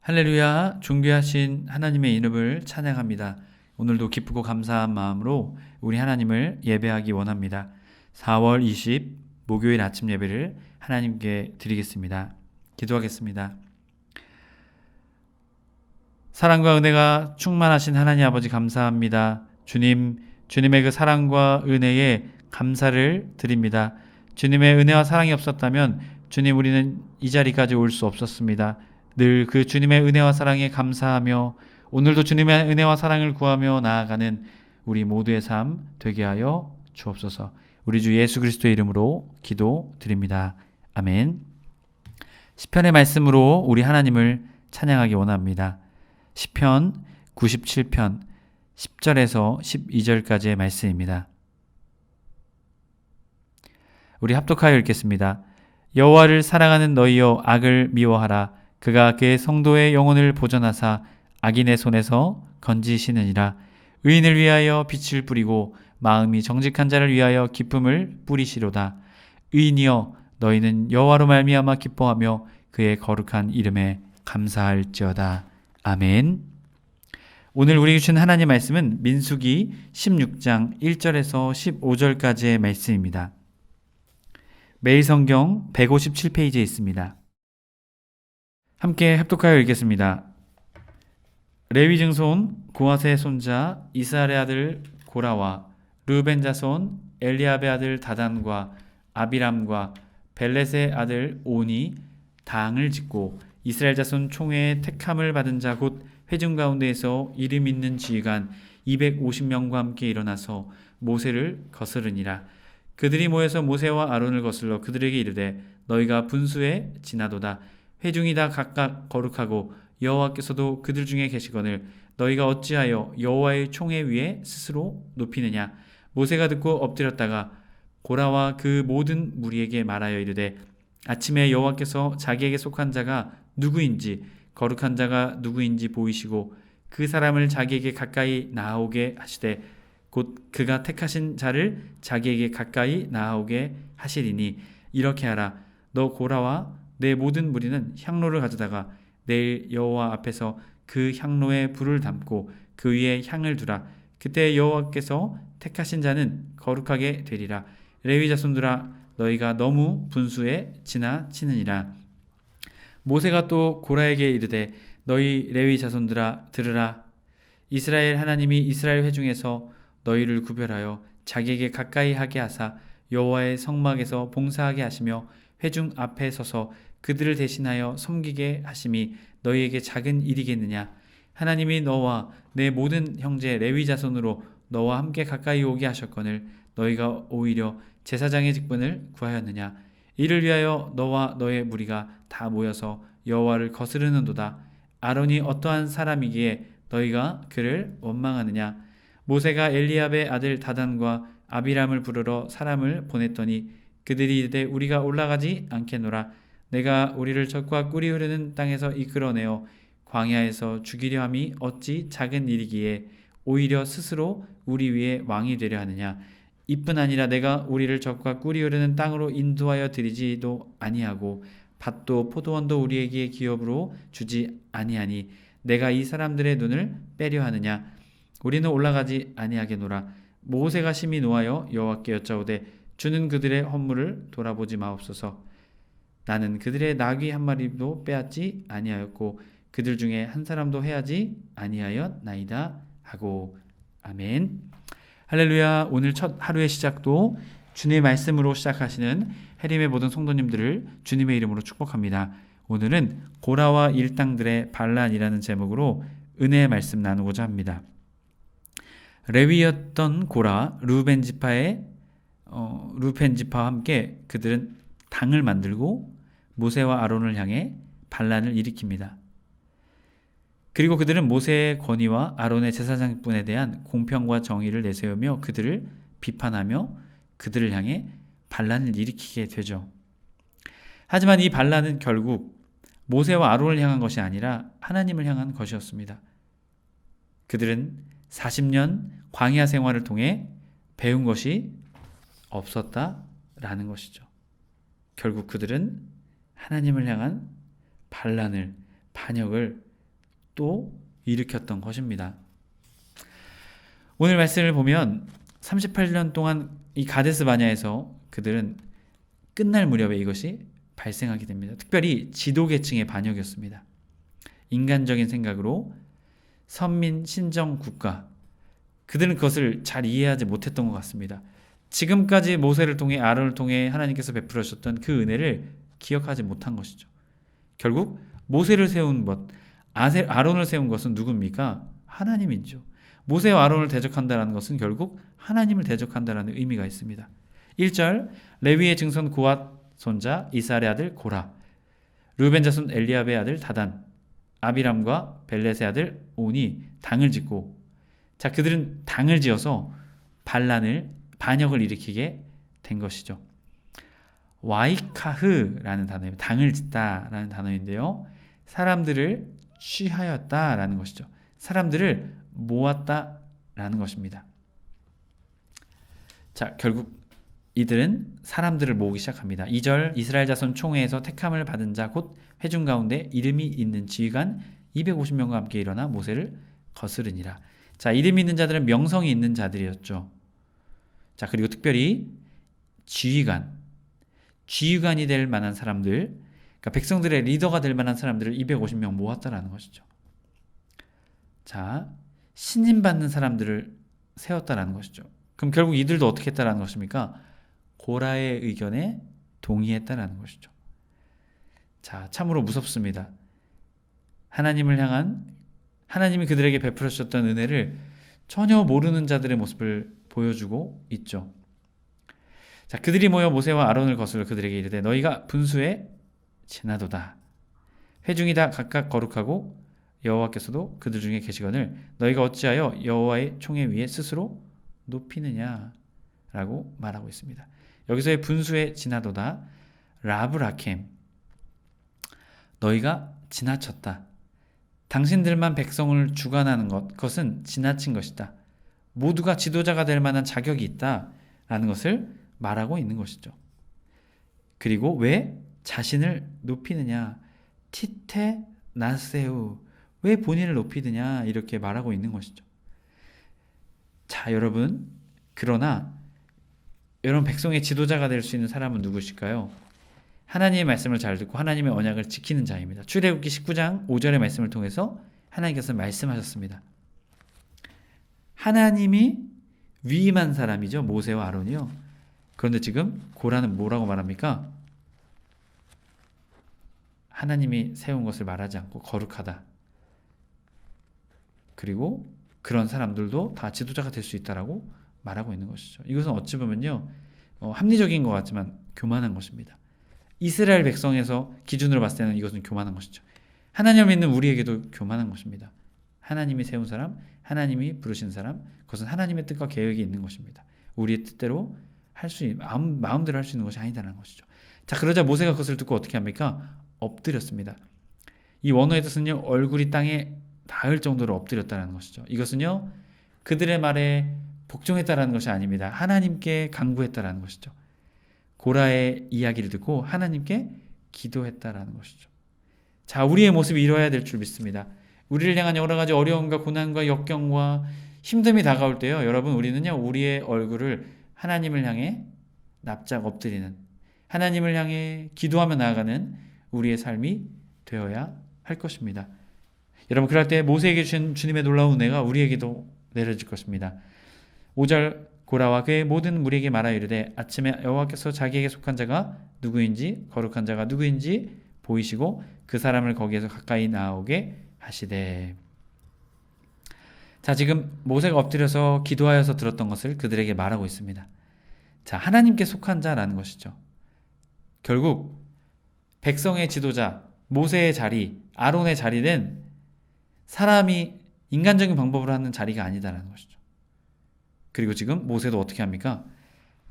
할렐루야, 존귀하신 하나님의 이름을 찬양합니다. 오늘도 기쁘고 감사한 마음으로 우리 하나님을 예배하기 원합니다. 4월 20 목요일 아침 예배를 하나님께 드리겠습니다. 기도하겠습니다. 사랑과 은혜가 충만하신 하나님 아버지 감사합니다. 주님의 그 사랑과 은혜에 감사를 드립니다. 주님의 은혜와 사랑이 없었다면 주님, 우리는 이 자리까지 올 수 없었습니다. 늘 그 주님의 은혜와 사랑에 감사하며 오늘도 주님의 은혜와 사랑을 구하며 나아가는 우리 모두의 삶 되게 하여 주옵소서. 우리 주 예수 그리스도의 이름으로 기도드립니다. 아멘. 시편의 말씀으로 우리 하나님을 찬양하기 원합니다. 시편 97편 10절에서 12절까지의 말씀입니다. 우리 합독하여 읽겠습니다. 여호와를 사랑하는 너희여, 악을 미워하라. 그가 그의 성도의 영혼을 보전하사 악인의 손에서 건지시느니라. 의인을 위하여 빛을 뿌리고 마음이 정직한 자를 위하여 기쁨을 뿌리시로다. 의인이여, 너희는 여호와로 말미암아 기뻐하며 그의 거룩한 이름에 감사할지어다. 아멘. 오늘 우리에게 주신 하나님 말씀은 민수기 16장 1절에서 15절까지의 말씀입니다. 매일 성경 157페이지에 있습니다. 함께 합독하여 읽겠습니다. 레위 증손 고핫의 손자 이스라엘의 아들 고라와 르벤 자손 엘리압의 아들 다단과 아비람과 벨렛의 아들 온이 당을 짓고 이스라엘 자손 총회의 택함을 받은 자 곧 회중 가운데에서 이름 있는 지휘관 250명과 함께 일어나서 모세를 거스르니라. 그들이 모여서 모세와 아론을 거슬러 그들에게 이르되 너희가 분수에 지나도다. 회중이 다 각각 거룩하고 여호와께서도 그들 중에 계시거늘 너희가 어찌하여 여호와의 총회 위에 스스로 높이느냐. 모세가 듣고 엎드렸다가 고라와 그 모든 무리에게 말하여 이르되 아침에 여호와께서 자기에게 속한 자가 누구인지 거룩한 자가 누구인지 보이시고 그 사람을 자기에게 가까이 나아오게 하시되 곧 그가 택하신 자를 자기에게 가까이 나아오게 하시리니 이렇게 하라. 너 고라와 내 모든 무리는 향로를 가져다가 내일 여호와 앞에서 그 향로에 불을 담고 그 위에 향을 두라. 그때 여호와께서 택하신 자는 거룩하게 되리라. 레위 자손들아, 너희가 너무 분수에 지나치느니라. 모세가 또 고라에게 이르되 너희 레위 자손들아 들으라. 이스라엘 하나님이 이스라엘 회중에서 너희를 구별하여 자기에게 가까이 하게 하사 여호와의 성막에서 봉사하게 하시며 회중 앞에 서서 그들을 대신하여 섬기게 하심이 너희에게 작은 일이겠느냐. 하나님이 너와 내 모든 형제 레위 자손으로 너와 함께 가까이 오게 하셨거늘 너희가 오히려 제사장의 직분을 구하였느냐. 이를 위하여 너와 너의 무리가 다 모여서 여호와를 거스르는도다. 아론이 어떠한 사람이기에 너희가 그를 원망하느냐. 모세가 엘리압의 아들 다단과 아비람을 부르러 사람을 보냈더니 그들이 이르되 우리가 올라가지 않겠노라. 내가 우리를 적과 꿀이 흐르는 땅에서 이끌어내어 광야에서 죽이려 함이 어찌 작은 일이기에 오히려 스스로 우리 위에 왕이 되려 하느냐. 이뿐 아니라 내가 우리를 적과 꿀이 흐르는 땅으로 인도하여 드리지도 아니하고 밭도 포도원도 우리에게 기업으로 주지 아니하니 내가 이 사람들의 눈을 빼려 하느냐. 우리는 올라가지 아니하겠노라. 모세가 심히 노하여 여호와께 여짜오되 주는 그들의 허물을 돌아보지 마옵소서. 나는 그들의 나귀 한 마리도 빼앗지 아니하였고 그들 중에 한 사람도 해하지 아니하였나이다 하고. 아멘. 할렐루야. 오늘 첫 하루의 시작도 주님의 말씀으로 시작하시는 해림의 모든 성도님들을 주님의 이름으로 축복합니다. 오늘은 고라와 일당들의 반란이라는 제목으로 은혜의 말씀 나누고자 합니다. 레위였던 고라 르벤 지파와 함께 그들은 당을 만들고 모세와 아론을 향해 반란을 일으킵니다. 그리고 그들은 모세의 권위와 아론의 제사장분에 대한 공평과 정의를 내세우며 그들을 비판하며 그들을 향해 반란을 일으키게 되죠. 하지만 이 반란은 결국 모세와 아론을 향한 것이 아니라 하나님을 향한 것이었습니다. 그들은 40년 광야 생활을 통해 배운 것이 없었다라는 것이죠. 결국 그들은 하나님을 향한 반역을 또 일으켰던 것입니다. 오늘 말씀을 보면 38년 동안 이 가데스 바냐에서 그들은 끝날 무렵에 이것이 발생하게 됩니다. 특별히 지도계층의 반역이었습니다. 인간적인 생각으로 선민 신정 국가, 그들은 그것을 잘 이해하지 못했던 것 같습니다. 지금까지 모세를 통해 아론을 통해 하나님께서 베풀어 주셨던 그 은혜를 기억하지 못한 것이죠. 결국 모세를 세운 것, 아론을 세운 것은 누굽니까? 하나님이죠. 모세와 아론을 대적한다는 것은 결국 하나님을 대적한다는 의미가 있습니다. 1절 레위의 증손 고앗 손자 이스라엘의 아들 고라, 르벤 자손 엘리압의 아들 다단, 아비람과 벨렛의 아들 온이 당을 짓고, 자, 그들은 당을 지어서 반역을 일으키게 된 것이죠. 와이카흐라는 단어입니다. 당을 짓다라는 단어인데요. 사람들을 취하였다라는 것이죠. 사람들을 모았다라는 것입니다. 자, 결국 이들은 사람들을 모으기 시작합니다. 2절 이스라엘 자손 총회에서 택함을 받은 자 곧 회중 가운데 이름이 있는 지휘관 250명과 함께 일어나 모세를 거스르니라. 자, 이름이 있는 자들은 명성이 있는 자들이었죠. 자, 그리고 특별히 지휘관이 될 만한 사람들, 그러니까 백성들의 리더가 될 만한 사람들을 250명 모았다라는 것이죠. 자, 신임받는 사람들을 세웠다라는 것이죠. 그럼 결국 이들도 어떻게 했다라는 것입니까? 고라의 의견에 동의했다라는 것이죠. 자, 참으로 무섭습니다. 하나님이 그들에게 베풀어 주셨던 은혜를 전혀 모르는 자들의 모습을 보여주고 있죠. 자, 그들이 모여 모세와 아론을 거슬러 그들에게 이르되 너희가 분수에 지나도다. 회중이 다 각각 거룩하고 여호와께서도 그들 중에 계시거늘 너희가 어찌하여 여호와의 총회 위에 스스로 높이느냐라고 말하고 있습니다. 여기서의 분수에 지나도다, 라브라켐, 너희가 지나쳤다. 당신들만 백성을 주관하는 그것은 지나친 것이다. 모두가 지도자가 될 만한 자격이 있다라는 것을 말하고 있는 것이죠. 그리고 왜 자신을 높이느냐, 티테 나세우, 왜 본인을 높이느냐 이렇게 말하고 있는 것이죠. 자, 여러분, 그러나 여러분 백성의 지도자가 될 수 있는 사람은 누구실까요? 하나님의 말씀을 잘 듣고 하나님의 언약을 지키는 자입니다. 출애굽기 19장 5절의 말씀을 통해서 하나님께서 말씀하셨습니다. 하나님이 위임한 사람이죠. 모세와 아론이요. 그런데 지금 고라는 뭐라고 말합니까? 하나님이 세운 것을 말하지 않고 거룩하다. 그리고 그런 사람들도 다 지도자가 될 수 있다라고 말하고 있는 것이죠. 이것은 어찌 보면요, 합리적인 것 같지만 교만한 것입니다. 이스라엘 백성에서 기준으로 봤을 때는 이것은 교만한 것이죠. 하나님을 믿는 우리에게도 교만한 것입니다. 하나님이 세운 사람, 하나님이 부르신 사람, 그것은 하나님의 뜻과 계획이 있는 것입니다. 우리의 뜻대로 마음대로 할 수 있는 것이 아니다라는 것이죠. 자, 그러자 모세가 그것을 듣고 어떻게 합니까? 엎드렸습니다. 이 원어의 뜻은요, 얼굴이 땅에 닿을 정도로 엎드렸다는 것이죠. 이것은요, 그들의 말에 복종했다라는 것이 아닙니다. 하나님께 간구했다라는 것이죠. 고라의 이야기를 듣고 하나님께 기도했다라는 것이죠. 자, 우리의 모습이 이루어야 될 줄 믿습니다. 우리를 향한 여러 가지 어려움과 고난과 역경과 힘듦이 다가올 때요, 여러분, 우리는요, 우리의 얼굴을 하나님을 향해 납작 엎드리는, 하나님을 향해 기도하며 나아가는 우리의 삶이 되어야 할 것입니다. 여러분, 그럴 때 모세에게 주신 주님의 놀라운 은혜가 우리에게도 내려질 것입니다. 5절 고라와 그의 모든 무리에게 말하여 이르되 아침에 여호와께서 자기에게 속한 자가 누구인지 거룩한 자가 누구인지 보이시고 그 사람을 거기에서 가까이 나오게 하시되. 자, 지금 모세가 엎드려서 기도하여서 들었던 것을 그들에게 말하고 있습니다. 자, 하나님께 속한 자라는 것이죠. 결국 백성의 지도자 모세의 자리, 아론의 자리는 사람이 인간적인 방법으로 하는 자리가 아니다라는 것이죠. 그리고 지금 모세도 어떻게 합니까?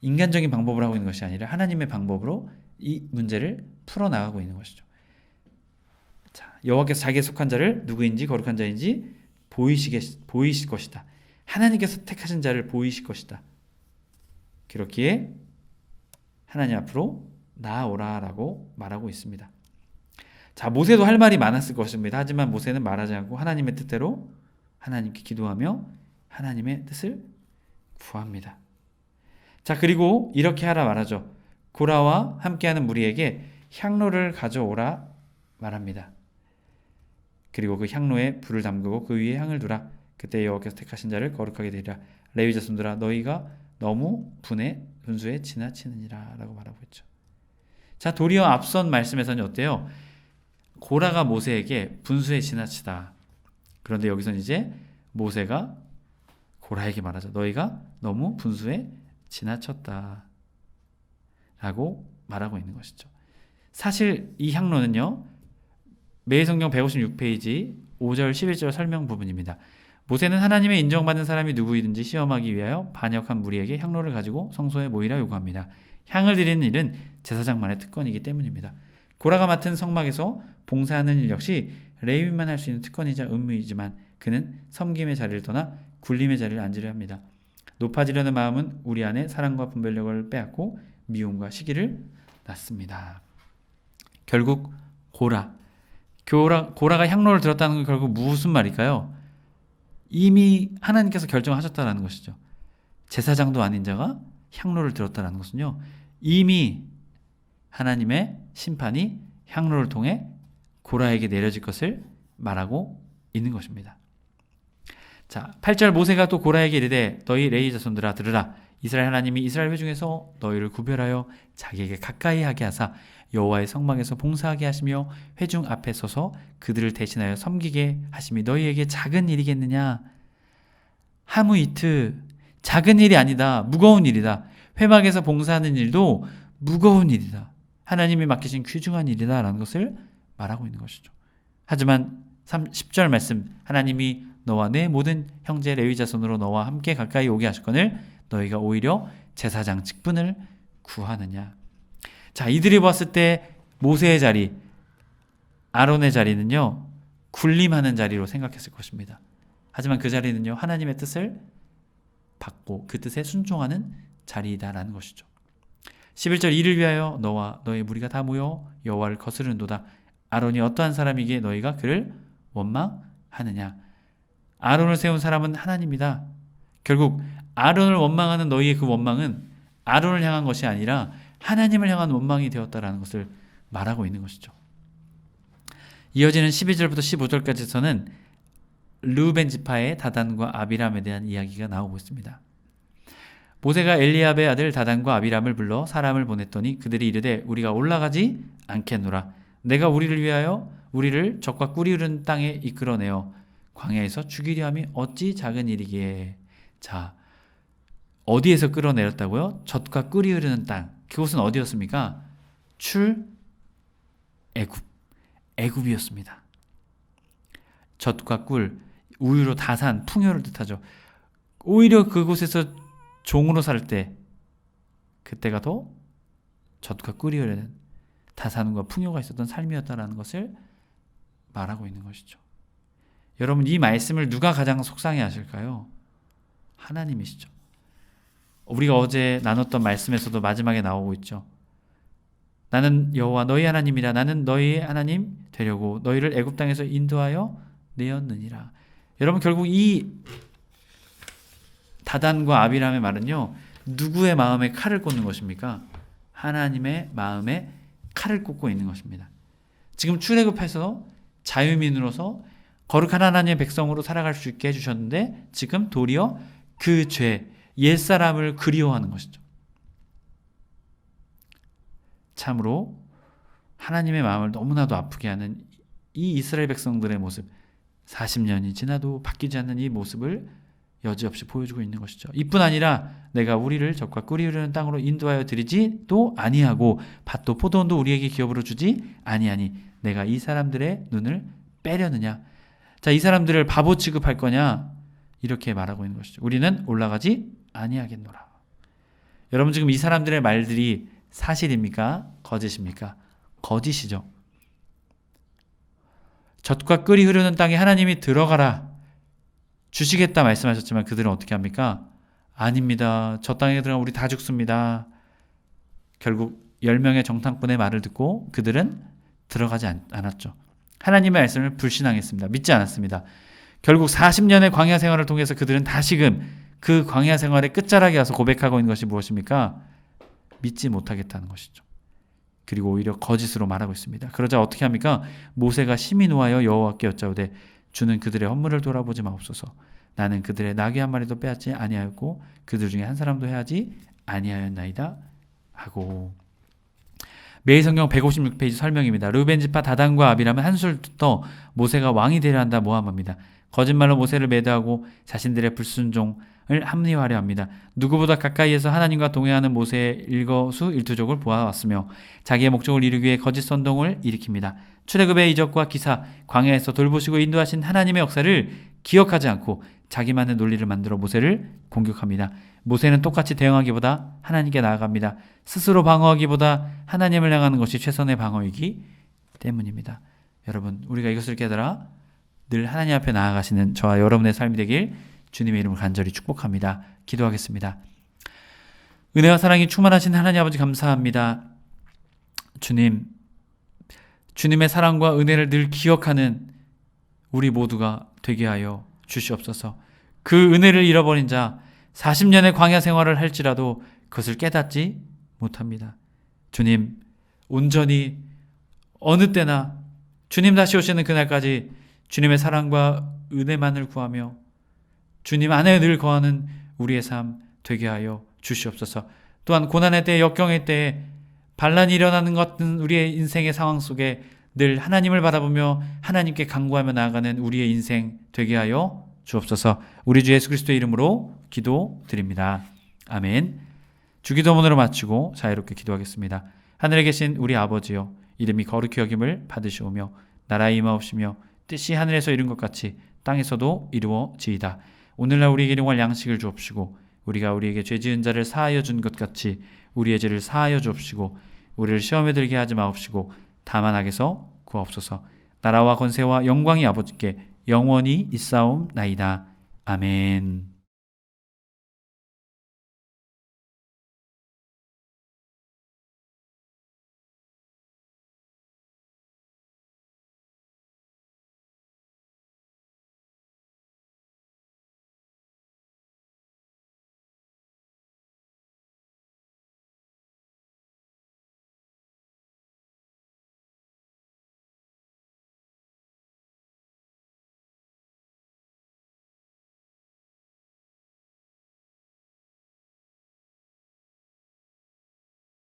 인간적인 방법으로 하고 있는 것이 아니라 하나님의 방법으로 이 문제를 풀어나가고 있는 것이죠. 자, 여호와께서 자기에 속한 자를 누구인지 거룩한 자인지 보이실 것이다. 하나님께서 택하신 자를 보이실 것이다. 그렇기에 하나님 앞으로 나아오라라고 말하고 있습니다. 자, 모세도 할 말이 많았을 것입니다. 하지만 모세는 말하지 않고 하나님의 뜻대로 하나님께 기도하며 하나님의 뜻을 구합니다. 자, 그리고 이렇게 하라 말하죠. 고라와 함께하는 무리에게 향로를 가져오라 말합니다. 그리고 그 향로에 불을 담그고 그 위에 향을 두라. 그때 여호와께서 택하신 자를 거룩하게 되리라. 레위 자손들아, 너희가 너무 분수에 지나치느니라 라고 말하고 있죠. 자, 도리어 앞선 말씀에서는 어때요? 고라가 모세에게 분수에 지나치다. 그런데 여기서는 이제 모세가 고라에게 말하죠. 너희가 너무 분수에 지나쳤다 라고 말하고 있는 것이죠. 사실 이 향로는요, 매일성경 156페이지 5절 11절 설명 부분입니다. 모세는 하나님의 인정받는 사람이 누구이든지 시험하기 위하여 반역한 무리에게 향로를 가지고 성소에 모이라 요구합니다. 향을 드리는 일은 제사장만의 특권이기 때문입니다. 고라가 맡은 성막에서 봉사하는 일 역시 레위만 할 수 있는 특권이자 의무이지만 그는 섬김의 자리를 떠나 굴림의 자리를 앉으려 합니다. 높아지려는 마음은 우리 안에 사랑과 분별력을 빼앗고 미움과 시기를 낳습니다. 결국 고라가 향로를 들었다는 건 결국 무슨 말일까요? 이미 하나님께서 결정하셨다는 것이죠. 제사장도 아닌 자가 향로를 들었다는 것은요, 이미 하나님의 심판이 향로를 통해 고라에게 내려질 것을 말하고 있는 것입니다. 자, 8절 모세가 또 고라에게 이르되 너희 레위 자손들아 들으라. 이스라엘 하나님이 이스라엘 회중에서 너희를 구별하여 자기에게 가까이 하게 하사 여호와의 성막에서 봉사하게 하시며 회중 앞에 서서 그들을 대신하여 섬기게 하심이 너희에게 작은 일이겠느냐? 하무이트, 작은 일이 아니다. 무거운 일이다. 회막에서 봉사하는 일도 무거운 일이다. 하나님이 맡기신 귀중한 일이다 라는 것을 말하고 있는 것이죠. 하지만 10절 말씀, 하나님이 너와 내 모든 형제 레위 자손으로 너와 함께 가까이 오게 하셨거늘 너희가 오히려 제사장 직분을 구하느냐. 자, 이들이 봤을 때 모세의 자리, 아론의 자리는요, 군림하는 자리로 생각했을 것입니다. 하지만 그 자리는요, 하나님의 뜻을 받고 그 뜻에 순종하는 자리이다라는 것이죠. 11절 이를 위하여 너와 너의 무리가 다 모여 여호와를 거스르는도다. 아론이 어떠한 사람이기에 너희가 그를 원망하느냐. 아론을 세운 사람은 하나님이다. 결국 아론을 원망하는 너희의 그 원망은 아론을 향한 것이 아니라 하나님을 향한 원망이 되었다라는 것을 말하고 있는 것이죠. 이어지는 12절부터 15절까지에서는 르우벤 지파의 다단과 아비람에 대한 이야기가 나오고 있습니다. 모세가 엘리압의 아들 다단과 아비람을 불러 사람을 보냈더니 그들이 이르되 우리가 올라가지 않겠노라. 내가 우리를 위하여 우리를 적과 꿀이 흐르는 땅에 이끌어내어 광야에서 죽이려 함이 어찌 작은 일이기에. 자, 어디에서 끌어내렸다고요? 젖과 꿀이 흐르는 땅. 그곳은 어디였습니까? 애굽이었습니다. 젖과 꿀, 우유로 다 산 풍요를 뜻하죠. 오히려 그곳에서 종으로 살 때 그때가 더 젖과 꿀이 흐르는 다산과 풍요가 있었던 삶이었다라는 것을 말하고 있는 것이죠. 여러분, 이 말씀을 누가 가장 속상해 하실까요? 하나님이시죠. 우리가 어제 나눴던 말씀에서도 마지막에 나오고 있죠. 나는 여호와 너희 하나님이라. 나는 너희의 하나님 되려고 너희를 애굽 땅에서 인도하여 내었느니라. 여러분, 결국 이 다단과 아비람의 말은요, 누구의 마음에 칼을 꽂는 것입니까? 하나님의 마음에 칼을 꽂고 있는 것입니다. 지금 출애굽해서 자유민으로서 거룩한 하나님의 백성으로 살아갈 수 있게 해주셨는데 지금 도리어 그 죄, 옛사람을 그리워하는 것이죠. 참으로 하나님의 마음을 너무나도 아프게 하는 이 이스라엘 백성들의 모습, 40년이 지나도 바뀌지 않는 이 모습을 여지없이 보여주고 있는 것이죠. 이뿐 아니라 내가 우리를 적과 꿀이 흐르는 땅으로 인도하여 드리지도 아니하고 밭도 포도원도 우리에게 기업으로 주지 아니하니 내가 이 사람들의 눈을 빼려느냐. 자, 이 사람들을 바보 취급할 거냐, 이렇게 말하고 있는 것이죠. 우리는 올라가지 아니하겠노라. 여러분, 지금 이 사람들의 말들이 사실입니까? 거짓입니까? 거짓이죠. 젖과 꿀이 흐르는 땅에 하나님이 들어가라 주시겠다 말씀하셨지만 그들은 어떻게 합니까? 아닙니다. 저 땅에 들어가면 우리 다 죽습니다. 결국 10명의 정탐꾼의 말을 듣고 그들은 들어가지 않았죠. 하나님의 말씀을 불신앙했습니다. 믿지 않았습니다. 결국 40년의 광야 생활을 통해서 그들은 다시금 그 광야 생활의 끝자락에 와서 고백하고 있는 것이 무엇입니까? 믿지 못하겠다는 것이죠. 그리고 오히려 거짓으로 말하고 있습니다. 그러자 어떻게 합니까? 모세가 심히 노하여 여호와께 여짜오되 주는 그들의 헌물을 돌아보지 마옵소서. 나는 그들의 나귀 한 마리도 빼앗지 아니하였고 그들 중에 한 사람도 해하지 아니하였나이다 하고. 매일성경 156페이지 설명입니다. 르우벤 지파 다단과 아비람은 한술부터 모세가 왕이 되려 한다 모함합니다. 거짓말로 모세를 매도하고 자신들의 불순종을 합리화하려 합니다. 누구보다 가까이에서 하나님과 동행하는 모세의 일거수일투족을 보아왔으며 자기의 목적을 이루기 위해 거짓 선동을 일으킵니다. 출애굽의 이적과 기사, 광야에서 돌보시고 인도하신 하나님의 역사를 기억하지 않고 자기만의 논리를 만들어 모세를 공격합니다. 모세는 똑같이 대응하기보다 하나님께 나아갑니다. 스스로 방어하기보다 하나님을 향하는 것이 최선의 방어이기 때문입니다. 여러분, 우리가 이것을 깨달아 늘 하나님 앞에 나아가시는 저와 여러분의 삶이 되길 주님의 이름으로 간절히 축복합니다. 기도하겠습니다. 은혜와 사랑이 충만하신 하나님 아버지 감사합니다. 주님의 사랑과 은혜를 늘 기억하는 우리 모두가 되게 하여 주시옵소서. 그 은혜를 잃어버린 자 40년의 광야 생활을 할지라도 그것을 깨닫지 못합니다. 주님, 온전히 어느 때나 주님 다시 오시는 그날까지 주님의 사랑과 은혜만을 구하며 주님 안에 늘 거하는 우리의 삶 되게 하여 주시옵소서. 또한 고난의 때, 역경의 때에 반란이 일어나는 것 같은 우리의 인생의 상황 속에 늘 하나님을 바라보며 하나님께 간구하며 나아가는 우리의 인생 되게 하여 주옵소서. 우리 주 예수 그리스도의 이름으로 기도드립니다. 아멘. 주기도문으로 마치고 자유롭게 기도하겠습니다. 하늘에 계신 우리 아버지여, 이름이 거룩히 여김을 받으시오며 나라의 임하옵시며 뜻이 하늘에서 이룬 것 같이 땅에서도 이루어지이다. 오늘날 우리에게 일용할 양식을 주옵시고 우리가 우리에게 죄 지은 자를 사하여 준 것 같이 우리의 죄를 사하여 주옵시고 우리를 시험에 들게 하지 마옵시고 다만 악에서 구하옵소서. 나라와 권세와 영광이 아버지께 영원히 있사옵나이다. 아멘.